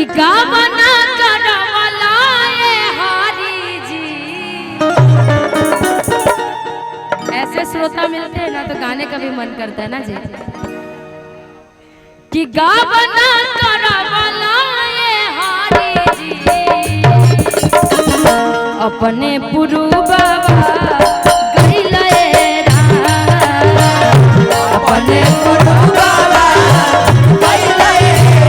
कि गावना करवला ए हारी जी। ऐसे श्रोता मिलते हैं ना तो गाने का भी मन करता है ना जी। कि गावना करवला ए हारी जी अपने पुरु बाबा गइले राम अपने पुरु बाबा गइले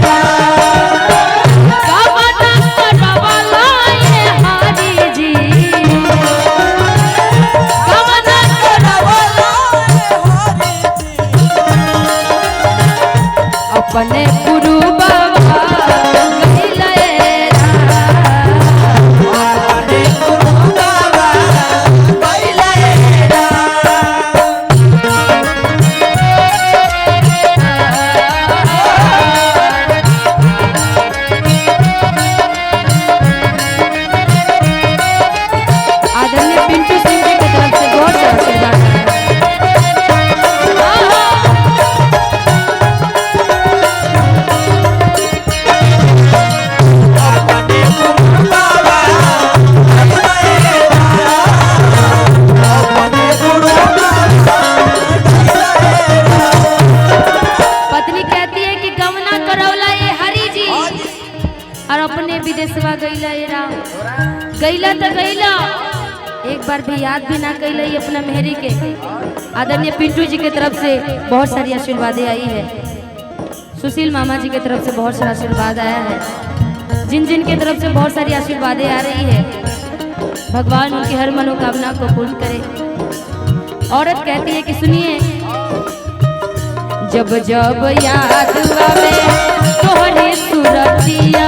राम गावना करवला ए हारी जी गावना करवला अपने पुरु बाबा गइले राम अपने पुरु बाबा गइले राम। आदरणीय पिंटू सिंह जी की तरफ से बहुत सारा आशीर्वाद है। पत्नी कहती है कि गवना करौला ये हरी जी और अपने विदेशवा गईला ये राम गईला तो गईला एक बार भी याद भी ना कैला अपना मेहरी के। आदरणीय पिंटू जी की तरफ से बहुत सारी आशीर्वादें आई है। सुशील मामा जी की तरफ से बहुत सारा आशीर्वाद आया है। जिन जिन की तरफ से बहुत सारी आशीर्वादें आ रही है भगवान उनकी हर मनोकामना को पूर्ण करे। औरत कहती है कि सुनिए जब जब याद आवे तोहरी सूरतिया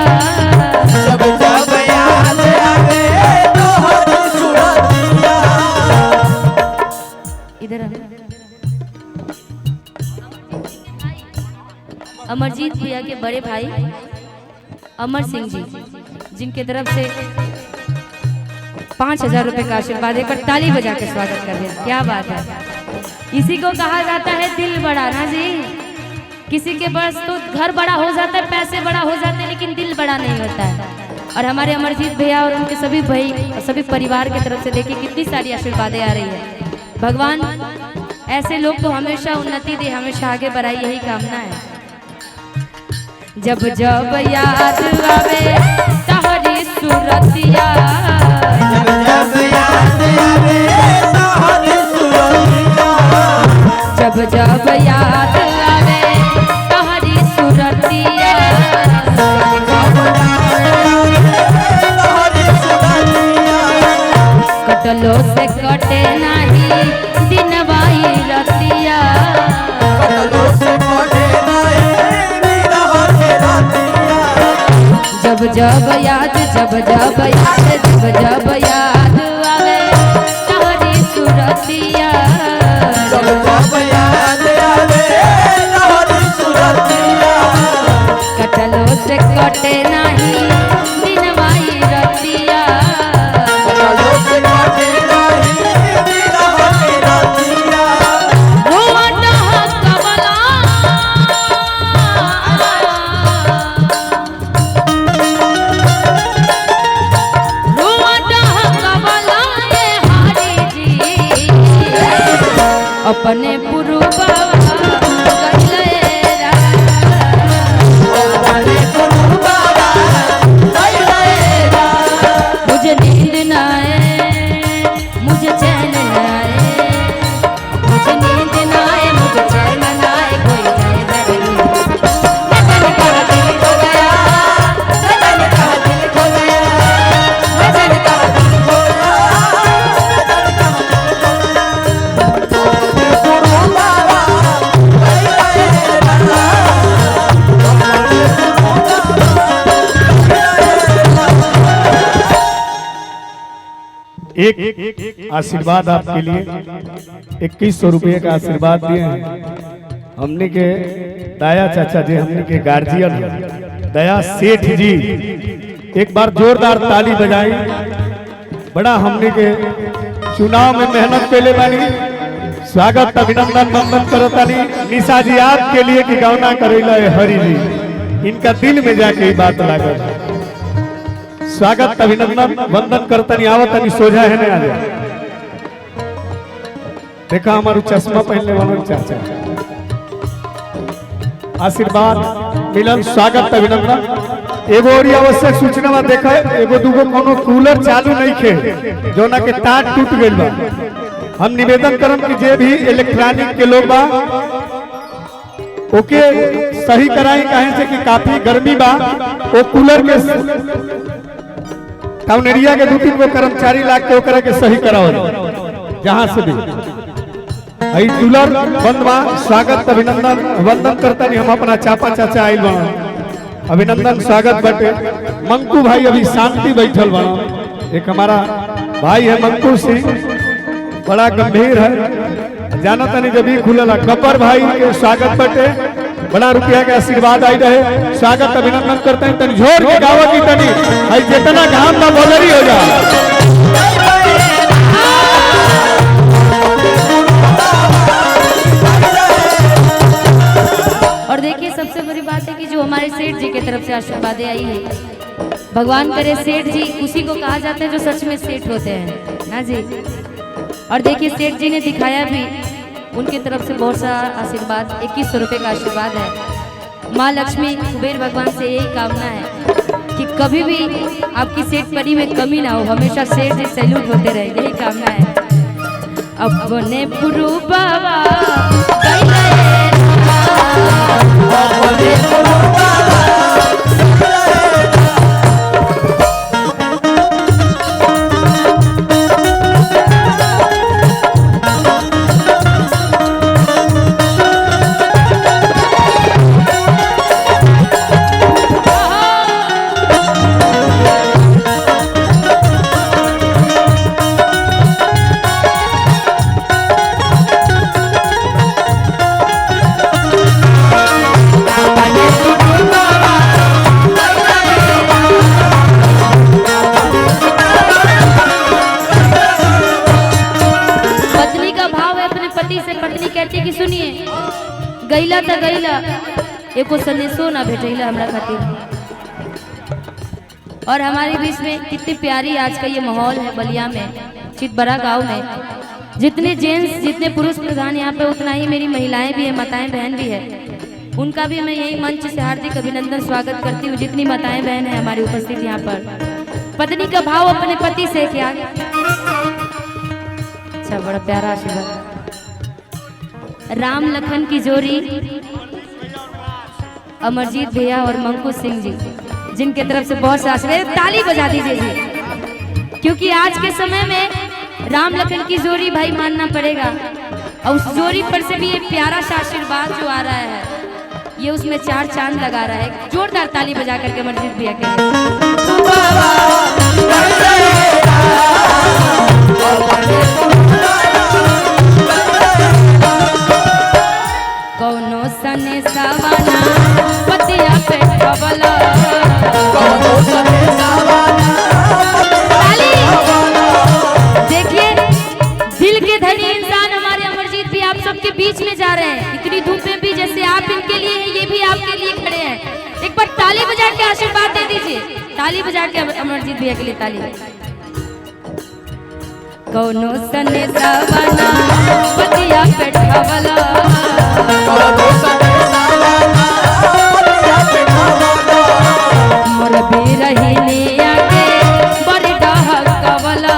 जब जब याद आवे तोहरी सूरतिया। इधर अमरजीत भैया के बड़े भाई अमर सिंह जी जिनके तरफ से 5000 रुपए का आशीर्वाद एक बार ताली बजा के स्वागत कर रहे हैं। क्या बात है। इसी को कहा जाता है दिल बड़ा ना जी। किसी के पास तो घर बड़ा हो जाता है पैसे बड़ा हो जाते हैं लेकिन दिल बड़ा नहीं होता है। और हमारे अमरजीत भैया और उनके सभी भाई और सभी परिवार की तरफ से देखिए कितनी सारी आशीर्वादें आ रही है। भगवान ऐसे लोग को हमेशा उन्नति दे हमेशा आगे बढ़ाई यही कामना है। जब जब याद आवे तोहरी सूरतिया जब जब याद आवे तोहरी सूरतिया। जब जब याद आवे तोहरी सूरतिया कटलो से कटे नहीं दिनवाई रतिया कटलो से कटे नहीं दिनवाई रतिया। जब जब याद जब जब याद आवे तोहरी सूरतिया जब जब याद आवे तोहरी सूरतिया। कटलो से कटे नहीं दिनवाई रतिया कटलो से कटे नहीं दिनवाई रतिया। रोवत कमला रोवत कमला ए हारी जी अपने पुरु बाबा गइले राम अपने पुरु बाबा गइले राम। मुझे नींद न आए मुझे चैन न आए मुझे नींद न आए मुझे चैन न आए कोई जाए जाने कहा दिल खो गया जाने कहा दिल खो गया जाने कहा दिल खो पुरु बाबा गइले एक आशीर्वाद आपके लिए 2100 रुपये का आशीर्वाद दिए हैं। हमने के दया चाचा जी हमने के गार्जियन दया सेठ जी एक बार जोरदार ताली बजाई। बड़ा हमने के चुनाव में मेहनत पहले बानी स्वागत अभिनंदन वंदन करतानी निशा जी आपके लिए की गौना करेला है हरि जी इनका दिल में जाके ये बात लागल। स्वागत अभिनंदन वंदन करतनी आवतनी सोझा है ना आजा। देखा हमारू चश्मा पहनने वाला चाचा आशीर्वाद मिलन स्वागत अभिनंदन। एगो और आवश्यक सूचना बा देखा एगो दूगो कोनो कूलर चालू नहीं खे जोना के तार टूट गइल बा। हम निवेदन करम कि जे भी इलेक्ट्रॉनिक के लोग बा ओके सही कराई काहे से कि काफी गर्मी बा। वो कूलर के टाउन एरिया के 2-3 गो कर्मचारी लाग के ओकरा के सही कराओ जहां से भी आई कूलर बंद बा। स्वागत अभिनंदन वंदन करता नहीं हम अपना चापा चाचा आइल बा अभिनंदन स्वागत बटे। मंकू भाई अभी शांति बैठल बा। एक हमारा भाई है मंकू सिंह बड़ा गंभीर है जाना तनी जब भी खुलला। गब्बर भाई के स्वागत बटे बड़ा रुपया के आशीर्वाद आई रहे। स्वागत अभिनंदन करते हैं तनी झोर के गावा की तनी आई जितना घाम ना बोलरी हो जा। और देखिए सबसे बड़ी बात है कि जो हमारे सेठ जी की तरफ से आशीर्वाद आई है भगवान करे सेठ जी उसी को कहा जाता है जो सच में सेठ होते हैं ना जी। और देखिए सेठ जी ने दिखाया भी उनकी तरफ से बहुत सा आशीर्वाद 2100 रुपये का आशीर्वाद है। माँ लक्ष्मी कुबेर भगवान से यही कामना है कि कभी भी आपकी सेठ परी में कमी ना हो हमेशा सेठ जी सैल्यूट होते रहे यही कामना है। अपने पुरु बाबा गैला तो गैला एको सनेसो ना भेटैला हमरा खातिर। और हमारे बीच में कितनी प्यारी आज का ये माहौल है बलिया में चितबरा गांव में। जितने जेंट्स जितने पुरुष प्रधान यहाँ पे उतना ही मेरी महिलाएं भी है माताएं बहन भी है। उनका भी मैं यही मंच से हार्दिक अभिनंदन स्वागत करती हूँ। जितनी माताएं बहन है हमारी उपस्थित यहाँ पर पत्नी का भाव अपने पति से क्या अच्छा बड़ा प्यारा आशीर्वाद। राम लखन की जोड़ी अमरजीत भैया और मंकू सिंह जी जिनके तरफ से बहुत से आशीर्वाद ताली बजा दीजिए जी क्योंकि आज के समय में राम लखन की जोड़ी भाई मानना पड़ेगा। और उस जोड़ी पर से भी ये प्यारा सा आशीर्वाद जो आ रहा है ये उसमें 4 चांद लगा रहा है। जोरदार ताली बजा करके अमरजीत भैया के कौनो सने सवाना पतिया पे खबला कौनो सने सवाना देखिए दिल के धनी इंसान हमारे अमरजीत भी आप सबके बीच में जा रहे हैं। इतनी धूप में भी जैसे आप इनके लिए हैं ये भी आपके लिए खड़े हैं। एक बार ताली बजा के आशीर्वाद दे दीजिए। ताली बजा के अमरजीत भैया के लिए ताली। कौनो सने सवाना पतिया पे खबला कौनो सने सवाना पतिया पे खबला मोर भी रही निया के बड़ी डहक कवला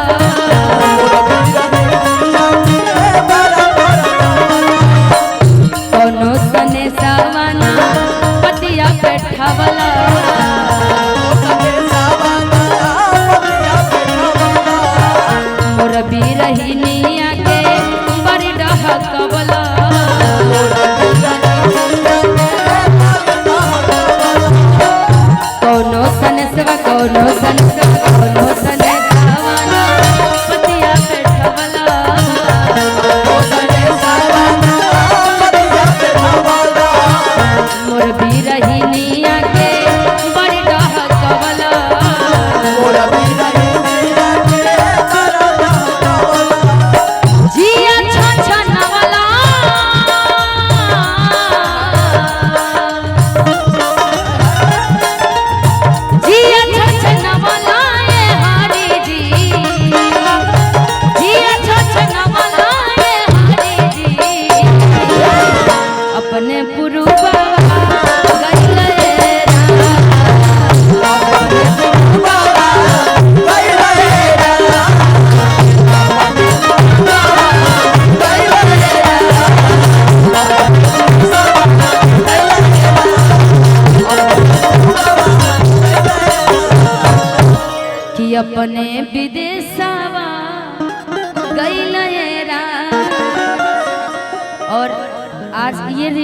कौनो सने सवाना पतिया पे खबला मोर भी रही निया के बड़ी डहक कवला कौनो सनसवा कौनो सनसवा कौनो सने सवाना पतिया पे खबला मोर भी रही निया के अपने पुरुबा गइले कि अपने विदेशवा गइले और आज ये